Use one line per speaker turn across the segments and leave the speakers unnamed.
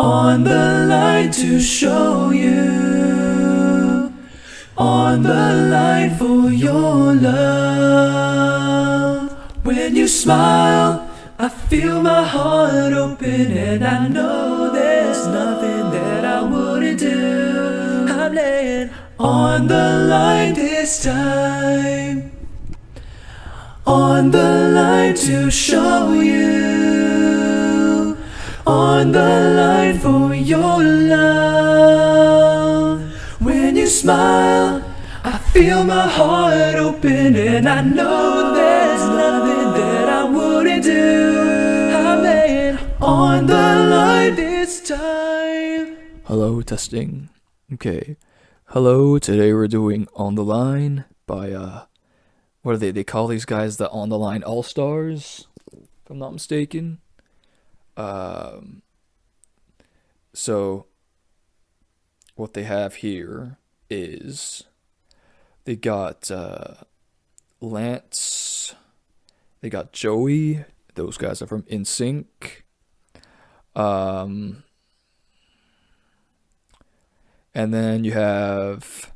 On the line to show you, on the line for your love. When you smile, I feel my heart open, and I know there's nothing that I wouldn't do. I'm laying on the line this time, on the line to show you, on the line for your love. When you smile, I feel my heart open, and I know there's nothing that I wouldn't do. I'm laying on the line this time.
Hello, testing. Okay. Hello, today we're doing On the Line by, what are they? They call these guys the On the Line All-Stars, if I'm not mistaken. So, what they have here is they got Lance, they got Joey, those guys are from Nsync. And then you have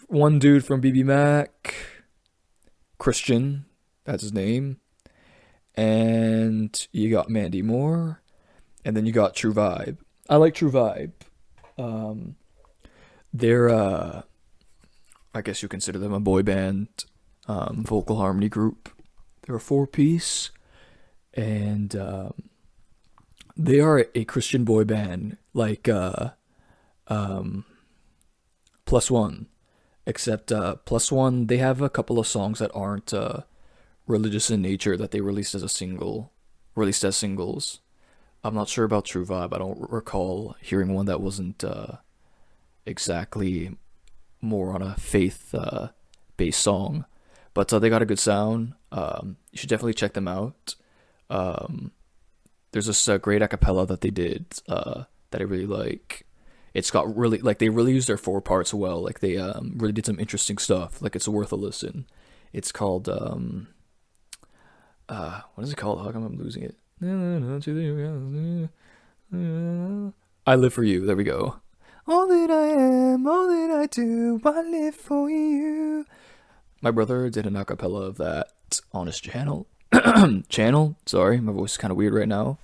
one dude from BBMAK, Christian, that's his name. And you got Mandy Moore. And then you got True Vibe. I like True Vibe. They're, I guess you consider them a boy band, vocal harmony group. They're a 4-piece. And they are a Christian boy band, like Plus One, except Plus One, they have a couple of songs that aren't religious in nature that they released as singles. I'm not sure about True Vibe. I don't recall hearing one that wasn't exactly more on a faith based song, but they got a good sound. You should definitely check them out. There's this great acapella that they did that I really like. It's got really, like, they really used their 4 parts well. Like, they really did some interesting stuff. Like, it's worth a listen. It's called, what is it called? How come I'm losing it? I Live For You. There we go. All that I am, all that I do, I live for you. My brother did an acapella of that on his channel. Sorry, my voice is kind of weird right now.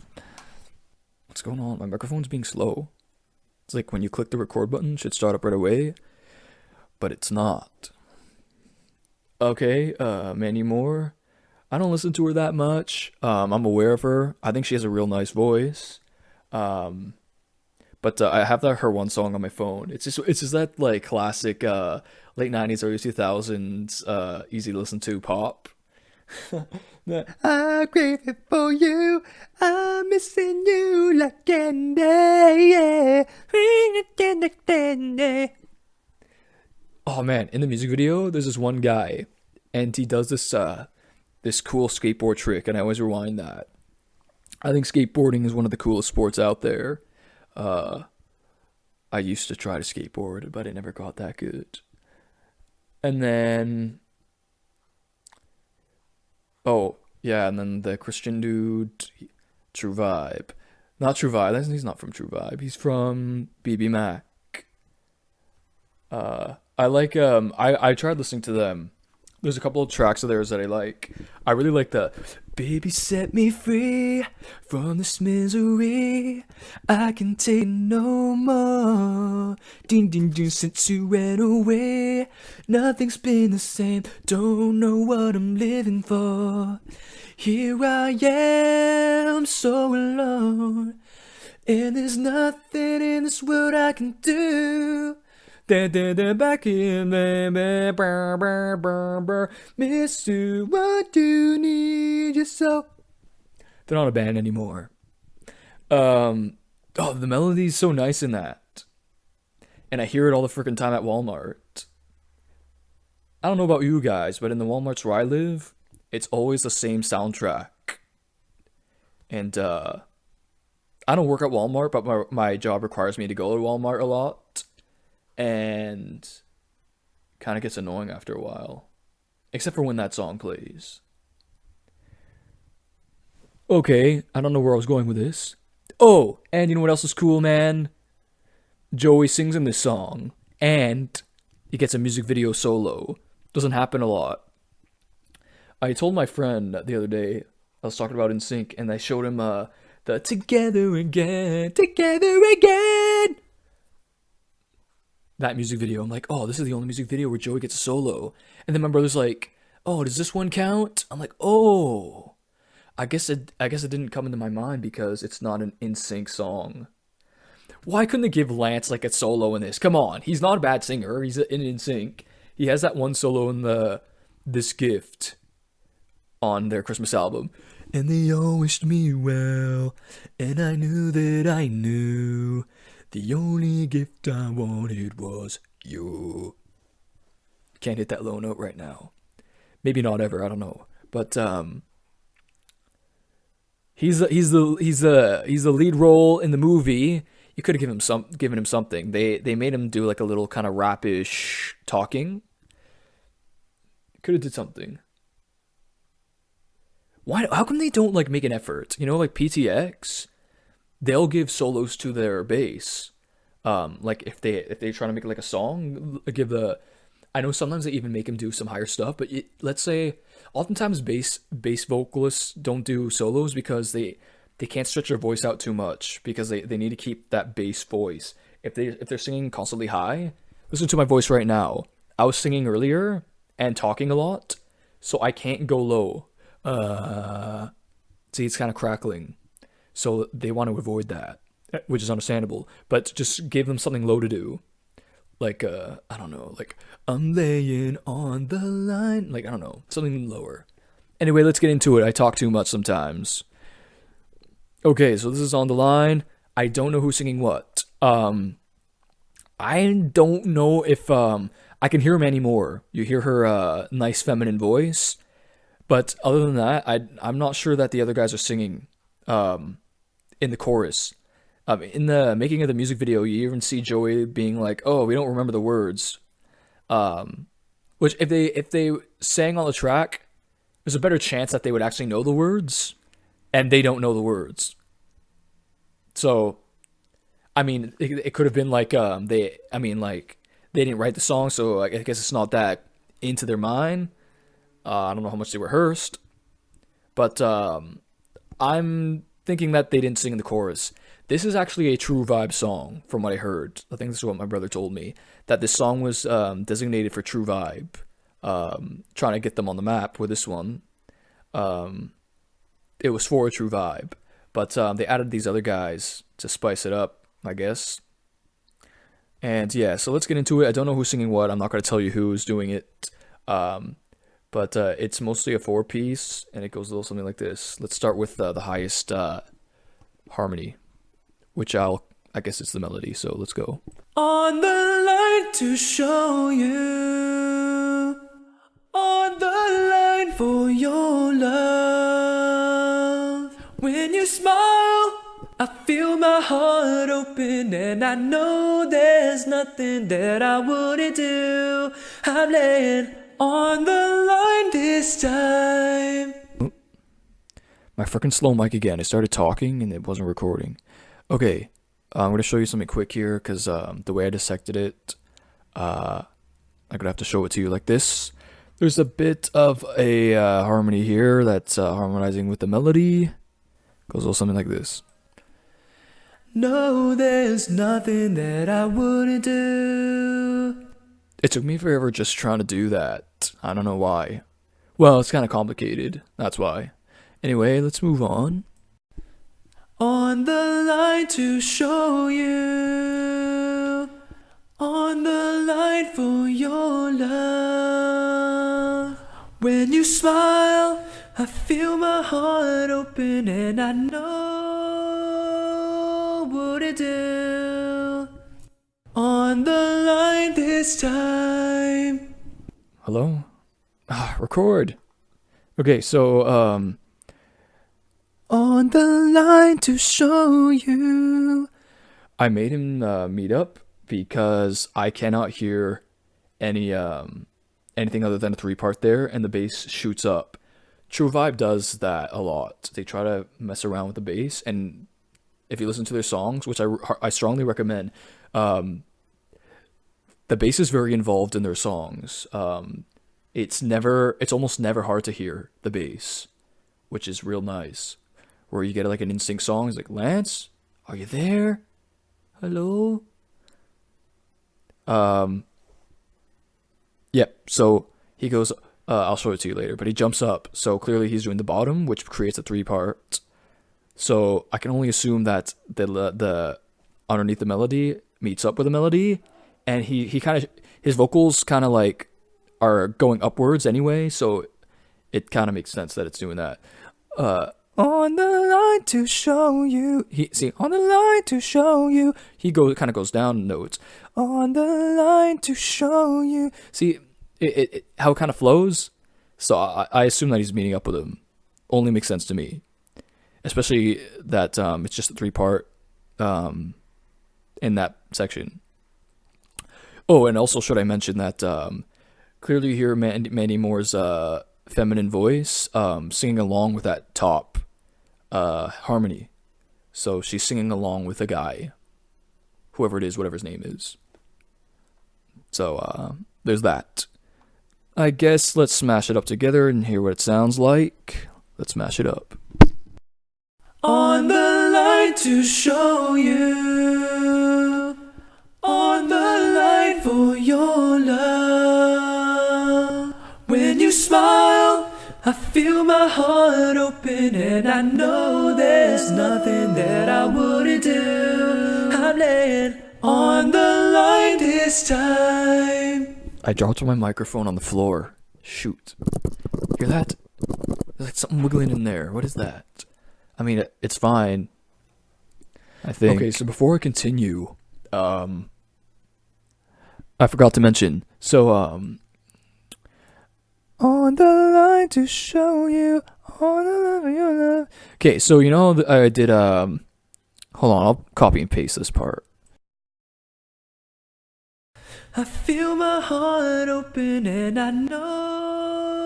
What's going on? My microphone's being slow. It's like when you click the record button, it should start up right away, but it's not. Okay, Mandy Moore. I don't listen to her that much. I'm aware of her. I think she has a real nice voice. But I have her one song on my phone. It's just that, like, classic late 90s, early 2000s easy to listen to pop. I crave it for you. I'm missing you like candy. Yeah. Oh man, in the music video, there's this one guy, and he does this cool skateboard trick, and I always rewind that. I think skateboarding is one of the coolest sports out there. I used to try to skateboard, but I never got that good. And then, oh yeah, and then the Christian dude, True Vibe. Not True Vibe. He's not from True Vibe. He's from BBMAK. I like I tried listening to them. There's a couple of tracks of theirs that I like. I really like the "Baby Set Me Free from this misery. I can take no more. Ding ding ding, since you went away. Nothing's been the same. Don't know what I'm living for. Here I am, so alone. And there's nothing in this world I can do. Back in, baby, brr, brr, brr, brr. Miss you, what you need you so. They're not a band anymore. The melody's so nice in that. And I hear it all the freaking time at Walmart. I don't know about you guys, but in the Walmarts where I live, it's always the same soundtrack. And, I don't work at Walmart, but my job requires me to go to Walmart a lot. And kind of gets annoying after a while. Except for when that song plays. Okay, I don't know where I was going with this. Oh, and you know what else is cool, man? Joey sings in this song, and he gets a music video solo. Doesn't happen a lot. I told my friend the other day, I was talking about Nsync, and I showed him the Together Again, Together Again, that music video. I'm like, oh, this is the only music video where Joey gets a solo. And then my brother's like, oh, does this one count? I'm like, oh, I guess it didn't come into my mind because it's not an Nsync song. Why couldn't they give Lance like a solo in this? Come on, he's not a bad singer. He's in Nsync. He has that one solo in the This Gift on their Christmas album. And they all wished me well, and I knew that I knew the only gift I wanted was you. Can't hit that low note right now. Maybe not ever. I don't know. But he's the lead role in the movie. You could have given him something. They made him do like a little kind of rapish talking. Could have did something. Why? How come they don't like make an effort? You know, like PTX, they'll give solos to their bass. Like if they try to make like a song, give the. I know sometimes they even make him do some higher stuff, but let's say oftentimes bass vocalists don't do solos because they can't stretch their voice out too much because they need to keep that bass voice. If they're singing constantly high, listen to my voice right now. I was singing earlier and talking a lot, so I can't go low. See, it's kind of crackling, so they want to avoid that, which is understandable. But just give them something low to do, like I don't know, like I'm laying on the line, like I don't know, something lower. Anyway, let's get into it. I talk too much sometimes. Okay, so this is On the Line. I don't know who's singing what. I don't know if I can hear Mandy Moore. You hear her nice feminine voice. But other than that, I'm not sure that the other guys are singing in the chorus. In the making of the music video, you even see Joey being like, "Oh, we don't remember the words." Which if they sang on the track, there's a better chance that they would actually know the words, and they don't know the words. So, I mean, it could have been like they didn't write the song, so I guess it's not that into their mind. I don't know how much they rehearsed, but I'm thinking that they didn't sing in the chorus. This is actually a True Vibe song, from what I heard. I think this is what my brother told me, that this song was designated for True Vibe, trying to get them on the map with this one. It was for a True Vibe, but they added these other guys to spice it up, I guess. And yeah, so let's get into it. I don't know who's singing what. I'm not going to tell you who's doing it. But it's mostly a 4-piece, and it goes a little something like this. Let's start with the highest harmony, which I guess it's the melody, so let's go.
On the line to show you, on the line for your love. When you smile, I feel my heart open, and I know there's nothing that I wouldn't do. I'm laying on the line this time.
My freaking slow mic again. I started talking and it wasn't recording. Okay, I'm going to show you something quick here because the way I dissected it, I'm going to have to show it to you like this. There's a bit of a harmony here that's harmonizing with the melody. Goes a little something like this.
No, there's nothing that I wouldn't do.
It took me forever just trying to do that. I don't know why. Well, it's kind of complicated. That's why. Anyway, let's move on.
On the line to show you, on the line for your love. When you smile, I feel my heart open, and I know what to do. On the line this time.
Hello? Record. Okay, so, on the line to show you. I made him meet up because I cannot hear anything other than a 3-part there, and the bass shoots up. True Vibe does that a lot. They try to mess around with the bass, and if you listen to their songs, which I strongly recommend, the bass is very involved in their songs. It's almost never hard to hear the bass, which is real nice. Where you get like an Nsync song, it's like, Lance, are you there? Hello? Yep, so he goes, I'll show it to you later, but he jumps up, so clearly he's doing the bottom, which creates a 3-part. So I can only assume that the underneath the melody meets up with the melody, and he kind of, his vocals kind of like are going upwards anyway, so it kind of makes sense that it's doing that. On the line to show you. On the line to show you. He kind of goes down notes. On the line to show you. See, how it kind of flows. So I assume that he's meeting up with him. Only makes sense to me, especially that it's just a 3-part in that section. Oh, and also should I mention that clearly you hear Mandy Moore's feminine voice singing along with that top harmony. So she's singing along with a guy, whoever it is, whatever his name is. So there's that. I guess let's smash it up together and hear what it sounds like. Let's smash it up.
On the line to show you, on the line for your love. When you smile, I feel my heart open, and I know there's nothing that I wouldn't do. I'm laying on the line this time.
I dropped my microphone on the floor. Shoot. Hear that? There's like something wiggling in there. What is that? I mean, it's fine, I think. Okay, so before I continue, I forgot to mention. So, on the line to show you, on the love of your love. Okay, so you know, I did, hold on, I'll copy and paste this part.
I feel my heart open, and I know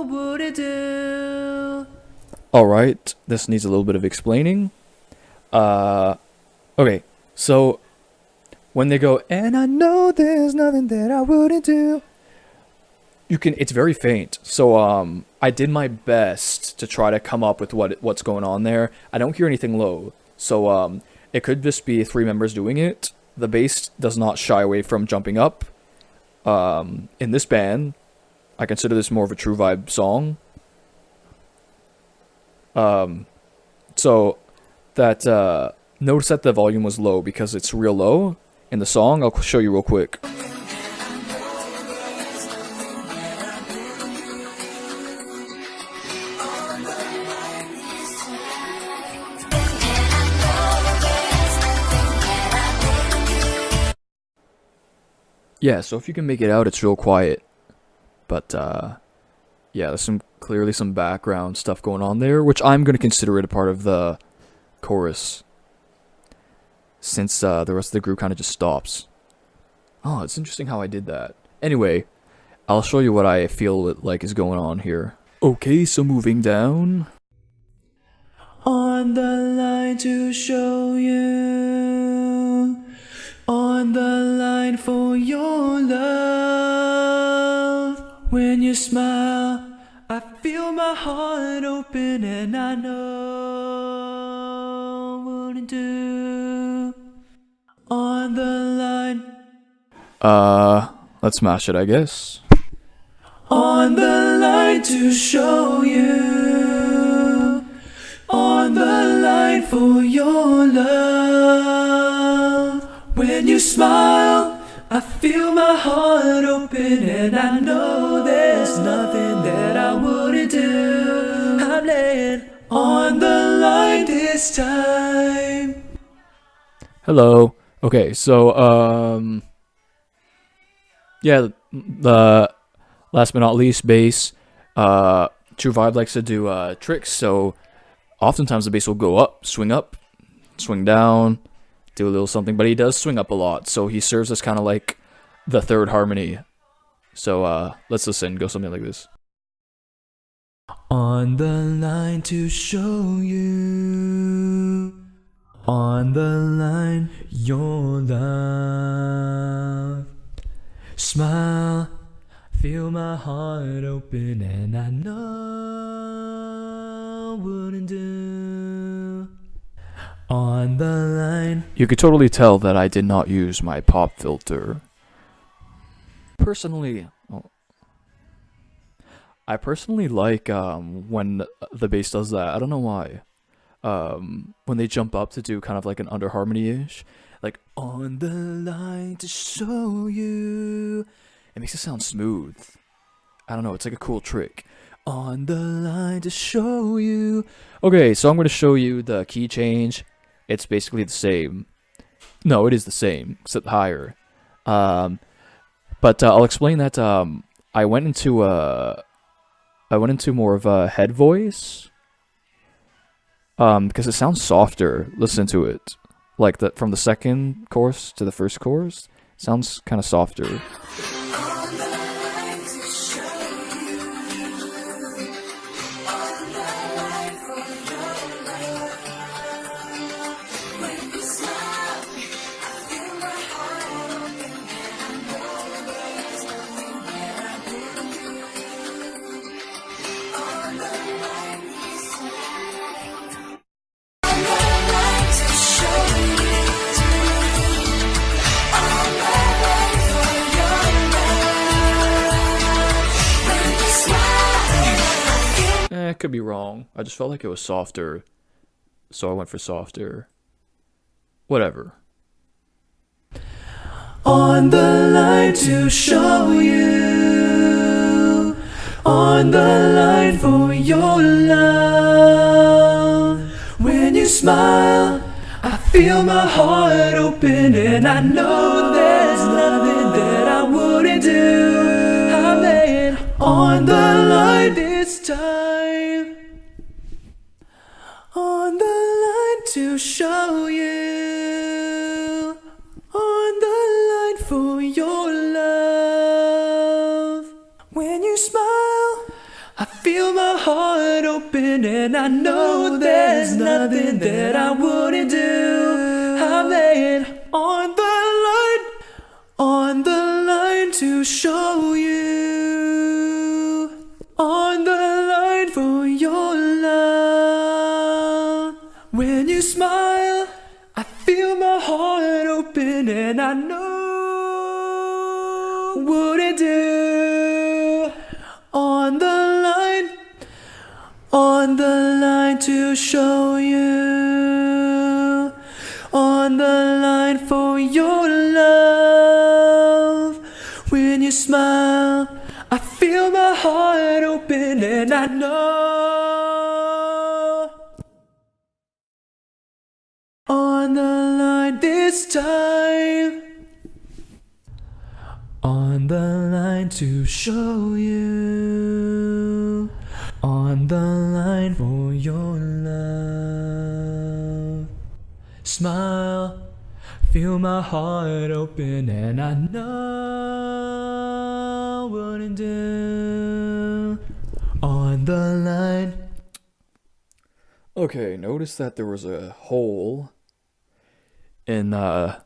what to do.
Alright, this needs a little bit of explaining. Okay, so when they go, and I know there's nothing that I wouldn't do, it's very faint. So I did my best to try to come up with what's going on there. I don't hear anything low. So it could just be 3 members doing it. The bass does not shy away from jumping up. In this band, I consider this more of a true vibe song. So that notice that the volume was low because it's real low in the song. I'll show you real quick. Yeah, so if you can make it out, it's real quiet. But yeah, there's clearly some background stuff going on there, which I'm going to consider it a part of the chorus, since the rest of the group kind of just stops. Oh, it's interesting how I did that. Anyway, I'll show you what I feel like is going on here. Okay, so moving down.
On the line to show you, on the line for your love. When you smile, I feel my heart open, and I know what to do. On the line.
Let's smash it, I guess.
On the line to show you, on the line for your love. When you smile, I feel my heart open, and I know there's nothing that I wouldn't do. I'm laying on the line this time.
Hello. Okay, so, yeah, the last but not least, bass. True Vibe likes to do tricks, so oftentimes the bass will go up, swing down, do a little something, but he does swing up a lot, so he serves as kind of like the 3rd harmony. So let's listen, go something like this.
On the line to show you, On the line, your love. Smile, feel my heart open, and I know wouldn't do. On the line.
You could totally tell that I did not use my pop filter. Personally, I personally like when the bass does that. I don't know why. When they jump up to do kind of like an under harmony-ish, like on the line to show you. It makes it sound smooth. I don't know, it's like a cool trick. On the line to show you. Okay, so I'm going to show you the key change. It's basically the same. No, it is the same, except higher. But I'll explain that I went into more of a head voice. Because it sounds softer. Listen to it. Like from the second chorus to the first chorus, sounds kind of softer. Could be wrong. I just felt like it was softer, so I went for softer. Whatever.
On the line to show you. On the line for your love. When you smile, I feel my heart open, and I know there's nothing that I wouldn't do. I'm laying on the line this time. On the line to show you. On the line for your love. When you smile, I feel my heart open, and I know there's nothing that I wouldn't do. I'm laying on the line to show you. On the line for your love. When you smile, I feel my heart open, and I know wouldn't do. On the line to show you. On the line for your love. When you smile, I feel my heart open, and I know. On the line this time. On the line to show you. On the line for your love. Smile, feel my heart open, and I know wouldn't do. On the line.
Okay, notice that there was a hole in the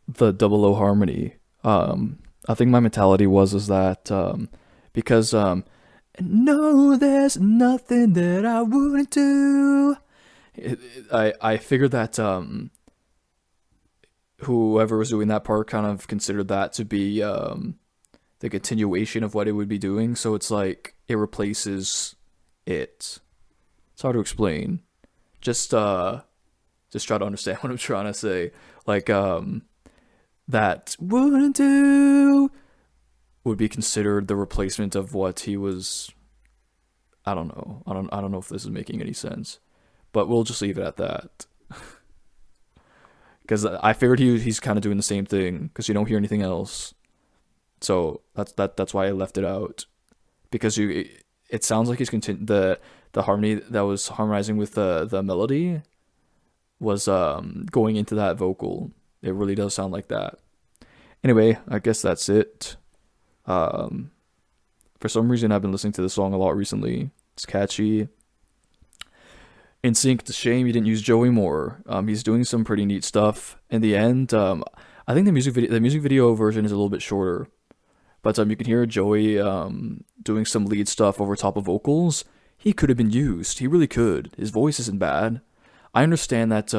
double O harmony. I think my mentality was that because no, there's nothing that I wouldn't do. I figured that whoever was doing that part kind of considered that to be the continuation of what it would be doing. So it's like it replaces it. It's hard to explain. Just try to understand what I'm trying to say. Like that wouldn't do would be considered the replacement of what he was. I don't know. I don't know if this is making any sense, but we'll just leave it at that. Because I figured he's kind of doing the same thing because you don't hear anything else. So that's why I left it out, because it sounds like he's the harmony that was harmonizing with the melody was going into that vocal. It really does sound like that. Anyway, I guess that's it. For some reason, I've been listening to this song a lot recently. It's catchy. Nsync, it's a shame you didn't use Joey more. He's doing some pretty neat stuff. In the end, I think the music video version is a little bit shorter, but you can hear Joey doing some lead stuff over top of vocals. He could have been used. He really could. His voice isn't bad. I understand that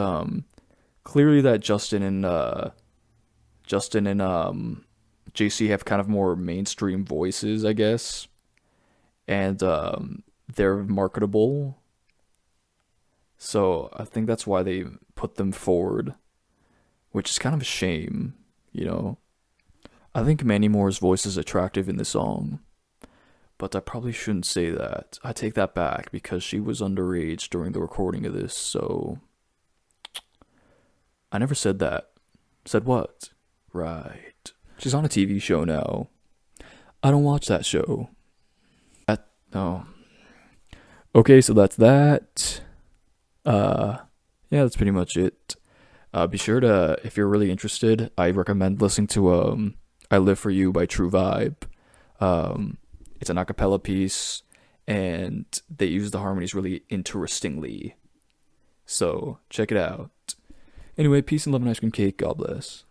clearly that Justin and JC have kind of more mainstream voices, I guess, and they're marketable. So I think that's why they put them forward, which is kind of a shame, you know. I think Mandy Moore's voice is attractive in the song, but I probably shouldn't say that. I take that back because she was underage during the recording of this, so I never said that. Said what? Right. She's on a TV show now. I don't watch that show. No. Okay, so that's that. Yeah, that's pretty much it. Be sure to, if you're really interested, I recommend listening to I Live For You by True Vibe. It's an a cappella piece, and they use the harmonies really interestingly. So check it out. Anyway, peace and love and ice cream cake. God bless.